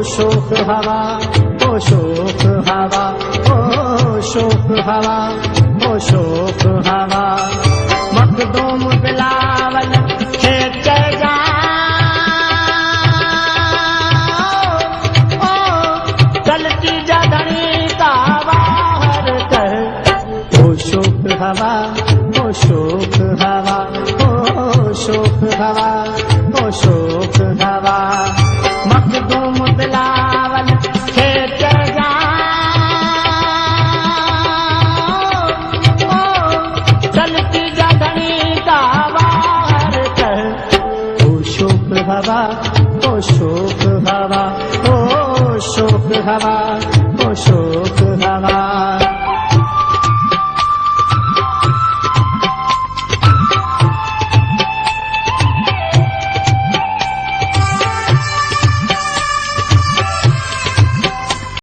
शोक हवा, ओ शोक हवा, ओ शोक हवा, ओ शोक हवा। मखदूम बिलावल खेच जा, ओ चलती जधनी का बाहर कर। ओ शोक हवा, ओ शोक हवा, ओ शोक हवा, ओ शोक हवा। मखदूम बिलावल खेच जा, ओ चलती जधनी का बाहर कर। ओ शोक हवा, ओ शोक हवा, ओ शोक हवा, ओ शोक हवा।